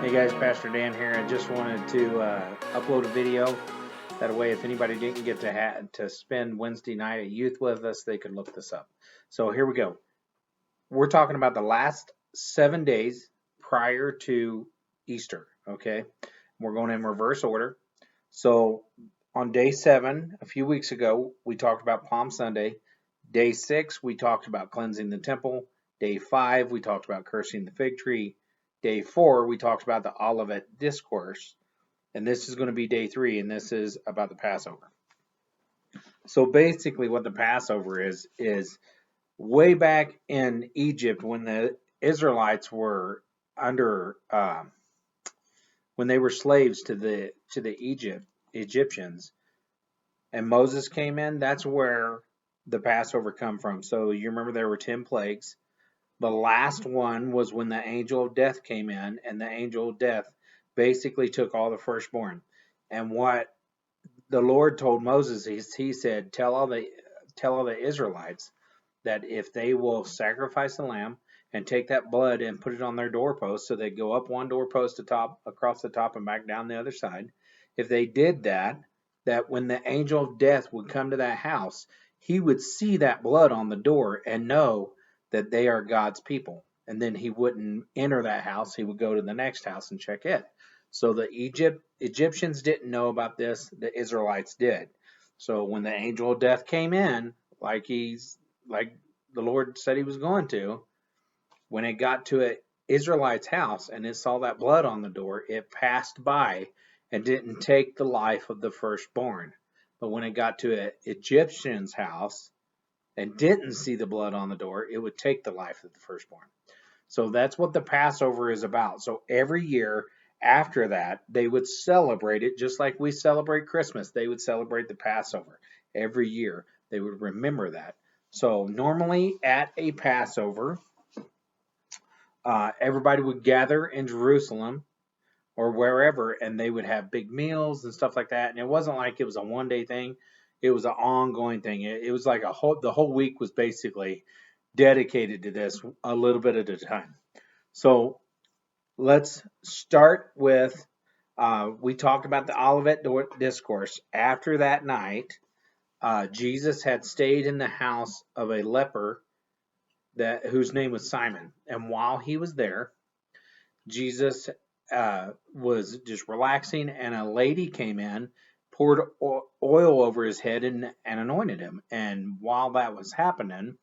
Hey guys, Pastor Dan here. I just wanted to upload a video. That way, if anybody didn't get to spend Wednesday night at youth with us, they could look this up. So here we go. We're talking about the last 7 days prior to Easter. Okay, we're going in reverse order. So on day 7, a few weeks ago, we talked about Palm Sunday. Day 6, we talked about cleansing the temple. Day 5, we talked about cursing the fig tree. Day 4, we talked about the Olivet Discourse. And this is going to be day 3, and this is about the Passover. So basically what the Passover is way back in Egypt when the Israelites were under, when they were slaves to the Egyptians, and Moses came in, that's where the Passover come from. So you remember there were 10 plagues. The last one was when the angel of death came in, and the angel of death basically took all the firstborn. And what the Lord told Moses, he said, tell all the Israelites that if they will sacrifice the lamb and take that blood and put it on their doorpost, so they go up one doorpost across the top and back down the other side, if they did that, that when the angel of death would come to that house, he would see that blood on the door and know that they are God's people. And then he wouldn't enter that house. He would go to the next house and check it. So the Egyptians didn't know about this. The Israelites did. So when the angel of death came in, like the Lord said he was going to, when it got to an Israelite's house and it saw that blood on the door, it passed by and didn't take the life of the firstborn. But when it got to an Egyptian's house and didn't see the blood on the door, it would take the life of the firstborn. So that's what the Passover is about. So every year after that, they would celebrate it just like we celebrate Christmas. They would celebrate the Passover every year. They would remember that. So normally at a Passover, everybody would gather in Jerusalem or wherever, and they would have big meals and stuff like that. And it wasn't like it was a one-day thing. It was an ongoing thing. It was like the whole week was basically dedicated to this a little bit at a time. So let's start with, we talked about the Olivet Discourse. After that night, Jesus had stayed in the house of a leper whose name was Simon. And while he was there, Jesus was just relaxing, and a lady came in, poured oil over his head and anointed him. And while that was happening,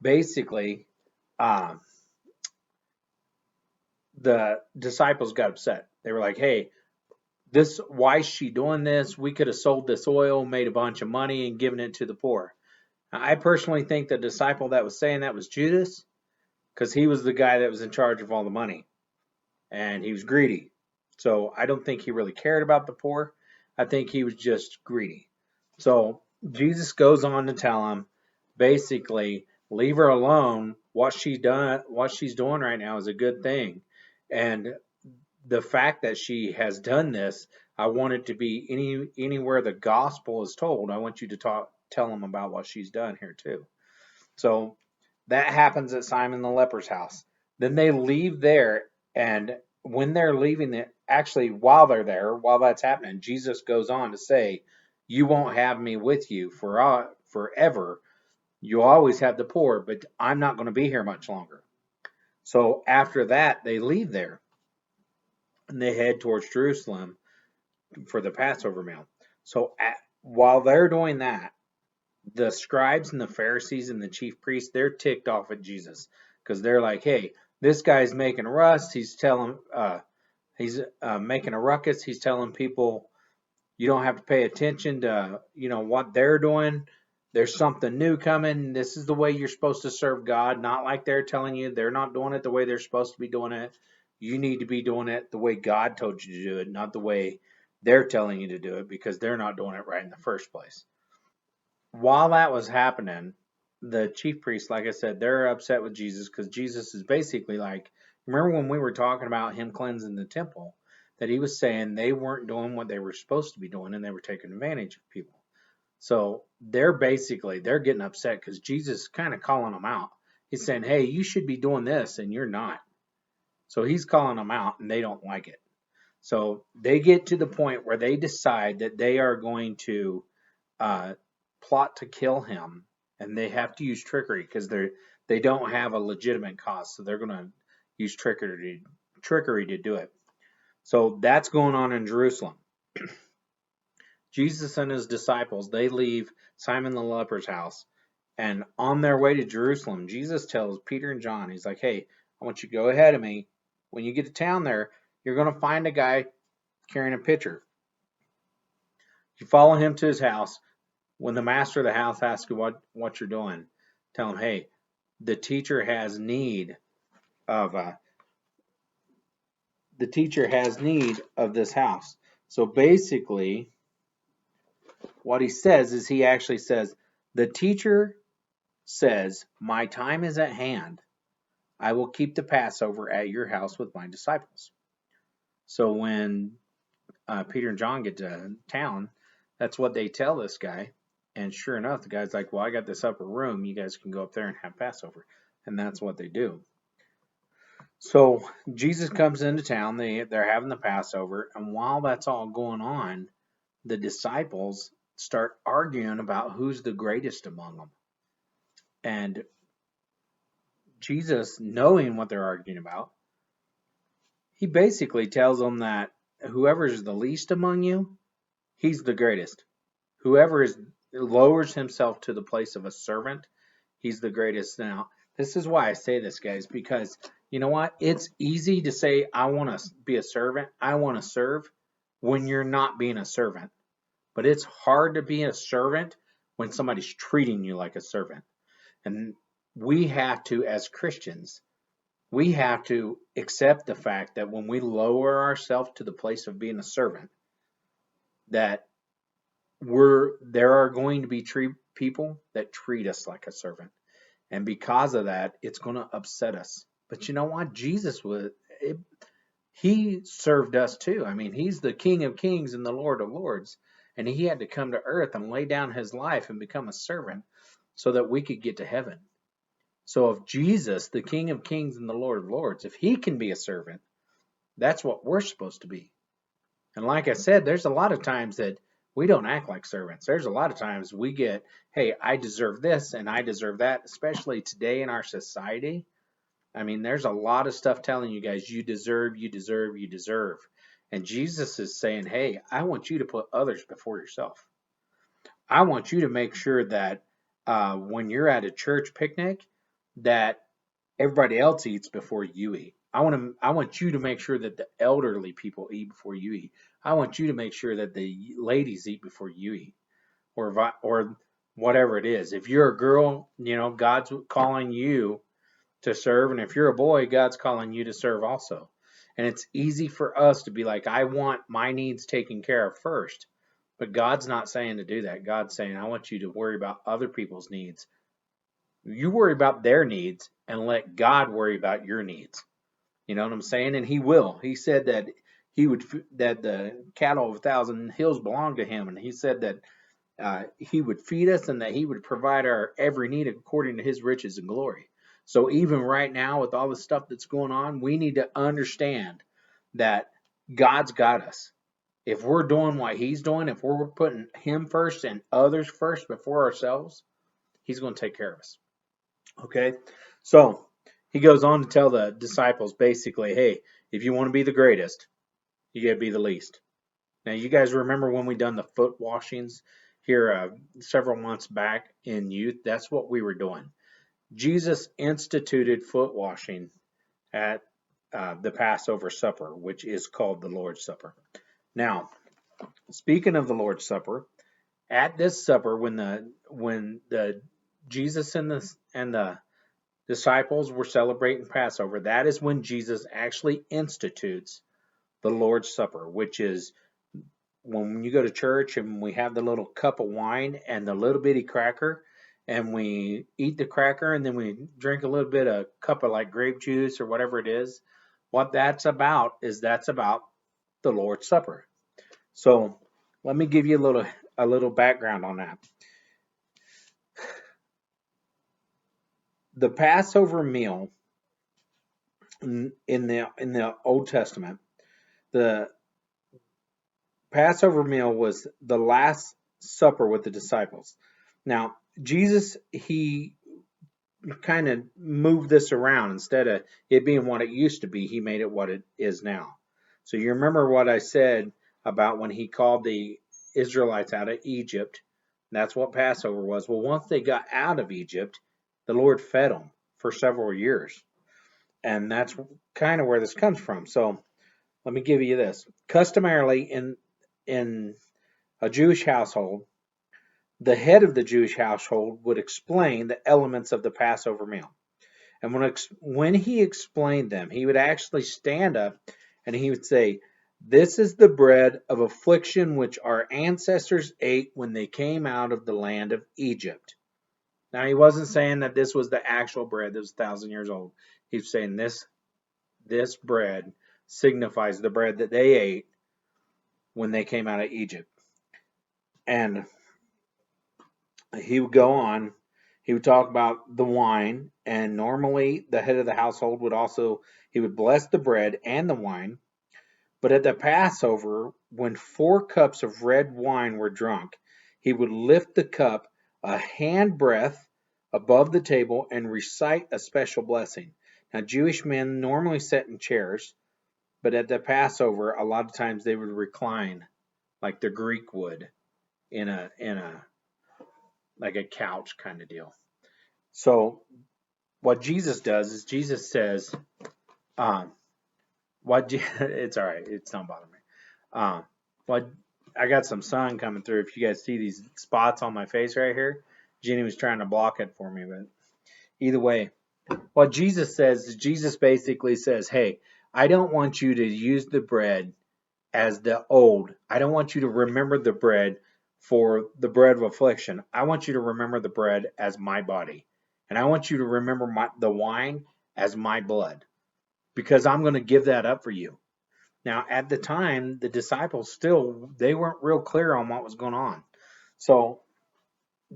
basically, the disciples got upset. They were like, hey, why is she doing this? We could have sold this oil, made a bunch of money, and given it to the poor. Now, I personally think the disciple that was saying that was Judas, because he was the guy that was in charge of all the money, and he was greedy. So I don't think he really cared about the poor. I think he was just greedy. So Jesus goes on to tell him, basically, leave her alone. What she's doing right now is a good thing. And the fact that she has done this, I want it to be anywhere the gospel is told. I want you to tell them about what she's done here too. So that happens at Simon the leper's house. Then they leave there, and when they're leaving, actually while they're there, while that's happening, Jesus goes on to say, you won't have me with you forever. You always have the poor, but I'm not going to be here much longer. So after that, they leave there, and they head towards Jerusalem for the Passover meal. So while they're doing that, the scribes and the Pharisees and the chief priests, they're ticked off at Jesus because they're like, hey, this guy's making a ruckus. He's making a ruckus. He's telling people you don't have to pay attention to, what they're doing. There's something new coming. This is the way you're supposed to serve God, not like they're telling you they're not doing it the way they're supposed to be doing it. You need to be doing it the way God told you to do it, not the way they're telling you to do it, because they're not doing it right in the first place. While that was happening, the chief priests, like I said, they're upset with Jesus because Jesus is basically like, remember when we were talking about him cleansing the temple, that he was saying they weren't doing what they were supposed to be doing and they were taking advantage of people. So they're getting upset because Jesus is kind of calling them out. He's saying, hey, you should be doing this and you're not. So he's calling them out and they don't like it. So they get to the point where they decide that they are going to plot to kill him, and they have to use trickery because they don't have a legitimate cause. So they're going to use trickery to do it. So that's going on in Jerusalem. Jesus and his disciples, they leave Simon the leper's house, and on their way to Jerusalem, Jesus tells Peter and John, he's like, hey, I want you to go ahead of me. When you get to town there, you're going to find a guy carrying a pitcher. You follow him to his house. When the master of the house asks you what you're doing, tell him, hey, the teacher has need of this house. So basically, what he says is he actually says, the teacher says, my time is at hand. I will keep the Passover at your house with my disciples. So when Peter and John get to town, that's what they tell this guy. And sure enough, the guy's like, well, I got this upper room. You guys can go up there and have Passover. And that's what they do. So Jesus comes into town. They're having the Passover. And while that's all going on, the disciples start arguing about who's the greatest among them. And Jesus, knowing what they're arguing about, he basically tells them that whoever is the least among you, he's the greatest. Whoever lowers himself to the place of a servant, he's the greatest. Now, this is why I say this, guys, because you know what? It's easy to say, I want to be a servant. I want to serve when you're not being a servant. But it's hard to be a servant when somebody's treating you like a servant. And we have to, as Christians, we have to accept the fact that when we lower ourselves to the place of being a servant, that there are going to be people that treat us like a servant. And because of that, it's going to upset us. But you know what? Jesus he served us too. I mean, he's the King of Kings and the Lord of Lords. And he had to come to earth and lay down his life and become a servant so that we could get to heaven. So if Jesus, the King of Kings and the Lord of Lords, if he can be a servant, that's what we're supposed to be. And like I said, there's a lot of times that we don't act like servants. There's a lot of times we get, hey, I deserve this and I deserve that, especially today in our society. I mean, there's a lot of stuff telling you guys, you deserve, you deserve, you deserve. And Jesus is saying, hey, I want you to put others before yourself. I want you to make sure that when you're at a church picnic, that everybody else eats before you eat. I want you to make sure that the elderly people eat before you eat. I want you to make sure that the ladies eat before you eat, or whatever it is. If you're a girl, you know, God's calling you to serve, and if you're a boy, God's calling you to serve also. And it's easy for us to be like, I want my needs taken care of first. But God's not saying to do that. God's saying, I want you to worry about other people's needs. You worry about their needs and let God worry about your needs. You know what I'm saying? And he will. He said that that the cattle of 1,000 hills belong to him. And he said that he would feed us and that he would provide our every need according to his riches and glory. So even right now with all the stuff that's going on, we need to understand that God's got us. If we're doing what he's doing, if we're putting him first and others first before ourselves, he's going to take care of us. Okay? So he goes on to tell the disciples basically, hey, if you want to be the greatest, you got to be the least. Now, you guys remember when we done the foot washings here several months back in youth? That's what we were doing. Jesus instituted foot washing at the Passover supper, which is called the Lord's Supper. Now, speaking of the Lord's Supper, at this supper, when the Jesus and the disciples were celebrating Passover, that is when Jesus actually institutes the Lord's Supper, which is when you go to church and we have the little cup of wine and the little bitty cracker, and we eat the cracker and then we drink a little bit of cup of like grape juice or whatever it is. What that's about is that's about the Lord's Supper. So let me give you a little background on that. the Passover meal in the Old Testament, the Passover meal was the last supper with the disciples. Now, Jesus, he kind of moved this around. Instead of it being what it used to be, he made it what it is now. So you remember what I said about when he called the Israelites out of Egypt. That's what Passover was. Well, once they got out of Egypt, the Lord fed them for several years. And that's kind of where this comes from. So let me give you this. Customarily in a Jewish household, the head of the Jewish household would explain the elements of the Passover meal. And when he explained them, he would actually stand up and he would say, "This is the bread of affliction which our ancestors ate when they came out of the land of Egypt." Now, he wasn't saying that this was the actual bread that was 1,000 years old. He was saying this bread signifies the bread that they ate when they came out of Egypt. And he would go on, he would talk about the wine, and normally the head of the household he would bless the bread and the wine. But at the Passover, when 4 cups of red wine were drunk, he would lift the cup a handbreadth above the table and recite a special blessing. Now, Jewish men normally sat in chairs, but at the Passover, a lot of times they would recline like the Greek would in a like a couch kind of deal. So what Jesus does is Jesus says, it's all right, it's not bothering me. What I got some sun coming through. If you guys see these spots on my face right here, Jenny was trying to block it for me, but either way, what Jesus says is Jesus basically says, hey, I don't want you to use the bread as the old. I don't want you to remember the bread for the bread of affliction. I want you to remember the bread as my body. And I want you to remember the wine as my blood, because I'm going to give that up for you. Now, at the time, the disciples they weren't real clear on what was going on. So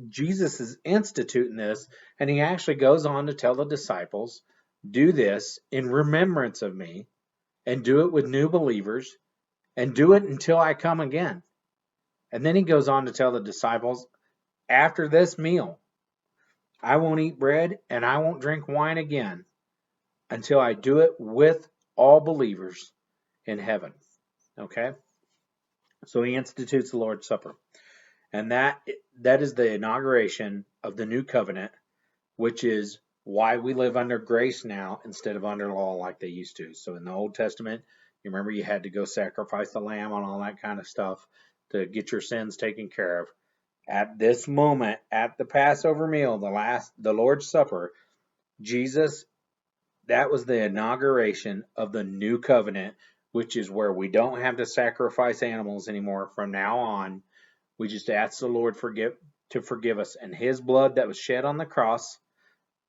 Jesus is instituting this, and he actually goes on to tell the disciples, do this in remembrance of me, and do it with new believers, and do it until I come again. And then he goes on to tell the disciples, after this meal, I won't eat bread and I won't drink wine again until I do it with all believers in heaven. Okay? So he institutes the Lord's Supper. And that is the inauguration of the new covenant, which is why we live under grace now instead of under law like they used to. So in the Old Testament, you remember you had to go sacrifice the lamb and all that kind of stuff to get your sins taken care of. At this moment, at the Passover meal, the Lord's Supper, Jesus, that was the inauguration of the new covenant, which is where we don't have to sacrifice animals anymore from now on. We just ask the Lord to forgive us, and his blood that was shed on the cross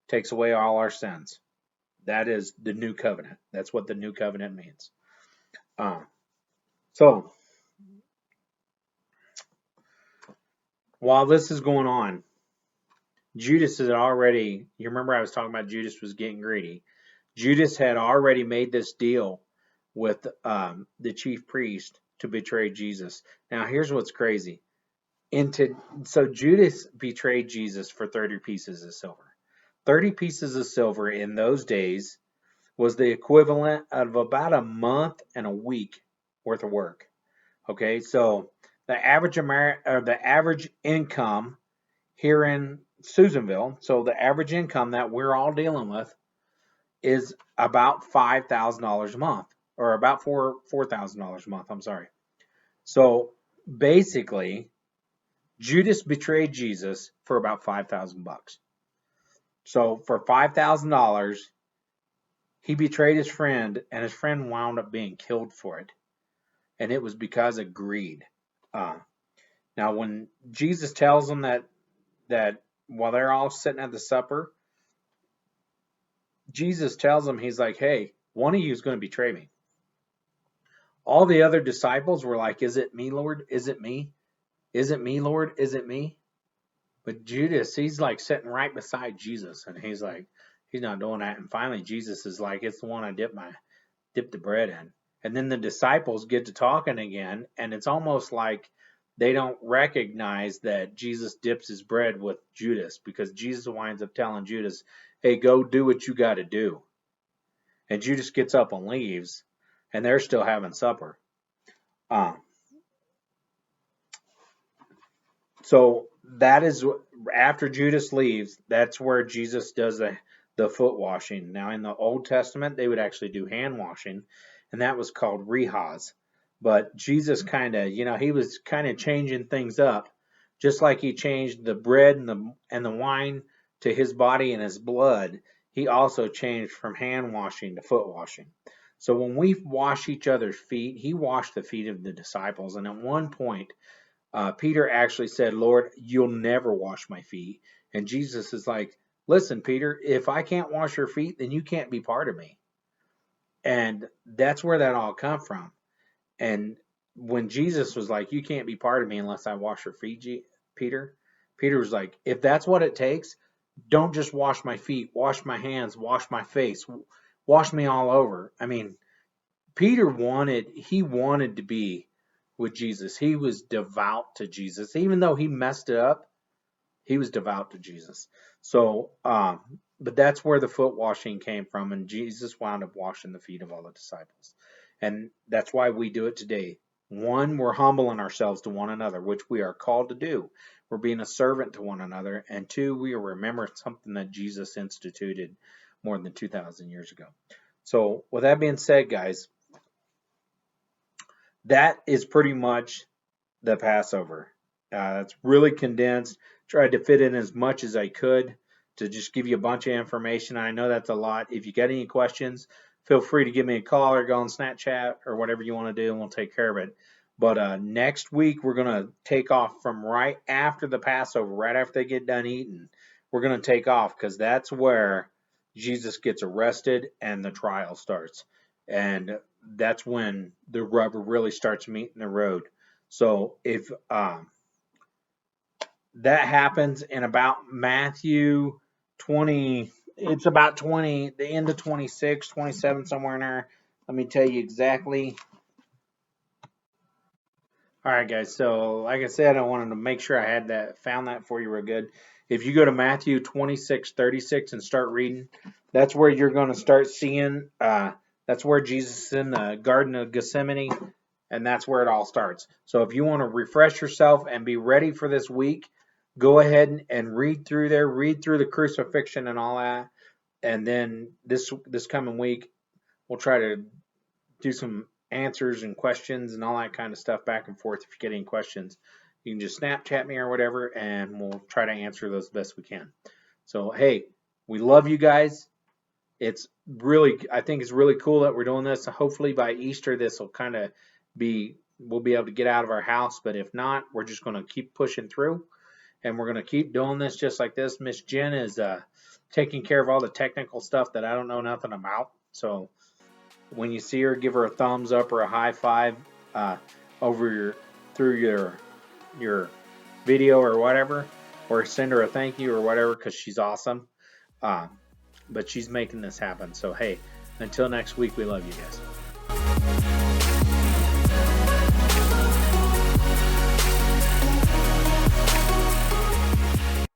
takes away all our sins. That is the new covenant. That's what the new covenant means. So, while this is going on, Judas had already, you remember I was talking about Judas was getting greedy. Judas had already made this deal with the chief priest to betray Jesus. Now, here's what's crazy. So Judas betrayed Jesus for 30 pieces of silver. 30 pieces of silver in those days was the equivalent of about a month and a week worth of work. Okay, so the average income here in Susanville, so the average income that we're all dealing with is about $5,000 a month, or about $4,000 a month. I'm sorry. So basically, Judas betrayed Jesus for about $5,000. So for $5,000, he betrayed his friend, and his friend wound up being killed for it. And it was because of greed. Now, when Jesus tells them that while they're all sitting at the supper, Jesus tells them, he's like, hey, one of you is going to betray me. All the other disciples were like, is it me, Lord? Is it me? Is it me, Lord? Is it me? But Judas, he's like sitting right beside Jesus, and he's like, He's not doing that. And finally, Jesus is like, it's the one I dip the bread in. And then the disciples get to talking again, and it's almost like they don't recognize that Jesus dips his bread with Judas, because Jesus winds up telling Judas, hey, go do what you got to do. And Judas gets up and leaves, and they're still having supper. So that is after Judas leaves, that's where Jesus does the foot washing. Now in the Old Testament, they would actually do hand washing, and that was called rehaz. But Jesus kind of, he was kind of changing things up, just like he changed the bread and the wine to his body and his blood. He also changed from hand washing to foot washing. So when we wash each other's feet, he washed the feet of the disciples, and at one point, Peter actually said, Lord, you'll never wash my feet. And Jesus is like, listen, Peter, if I can't wash your feet, then you can't be part of me. And that's where that all come from. And when Jesus was like, you can't be part of me unless I wash your feet, Peter was like, if that's what it takes, don't just wash my feet, wash my hands, wash my face, wash me all over. I mean, Peter wanted to be with Jesus. He was devout to Jesus. Even though he messed it up, he was devout to Jesus. So, but that's where the foot washing came from, and Jesus wound up washing the feet of all the disciples. And that's why we do it today. One, we're humbling ourselves to one another, which we are called to do. We're being a servant to one another. And two, we are remembering something that Jesus instituted more than 2,000 years ago. So with that being said, guys, that is pretty much the Passover. It's really condensed. Tried to fit in as much as I could to just give you a bunch of information. I know that's a lot. If you got any questions, feel free to give me a call or go on Snapchat or whatever you want to do, and we'll take care of it. But next week, we're going to take off from right after the Passover, right after they get done eating. We're going to take off because that's where Jesus gets arrested and the trial starts. And that's when the rubber really starts meeting the road. So if that happens in about Matthew 20, it's about 20, the end of 26, 27, somewhere in there. Let me tell you exactly. All right, guys. So like I said, I wanted to make sure I had found that for you real good. If you go to Matthew 26:36 and start reading, that's where you're going to start seeing, that's where Jesus is in the Garden of Gethsemane, and that's where it all starts. So if you want to refresh yourself and be ready for this week, go ahead and read through the crucifixion and all that. And then this coming week, we'll try to do some answers and questions and all that kind of stuff back and forth. If you get any questions, you can just Snapchat me or whatever, and we'll try to answer those best we can. So, hey, we love you guys. I think it's really cool that we're doing this. Hopefully by Easter, this will kind of we'll be able to get out of our house. But if not, we're just going to keep pushing through, and we're going to keep doing this just like this. Miss Jen is taking care of all the technical stuff that I don't know nothing about. So when you see her, give her a thumbs up or a high five through your video or whatever, or send her a thank you or whatever, because she's awesome. But she's making this happen. So hey, until next week, we love you guys.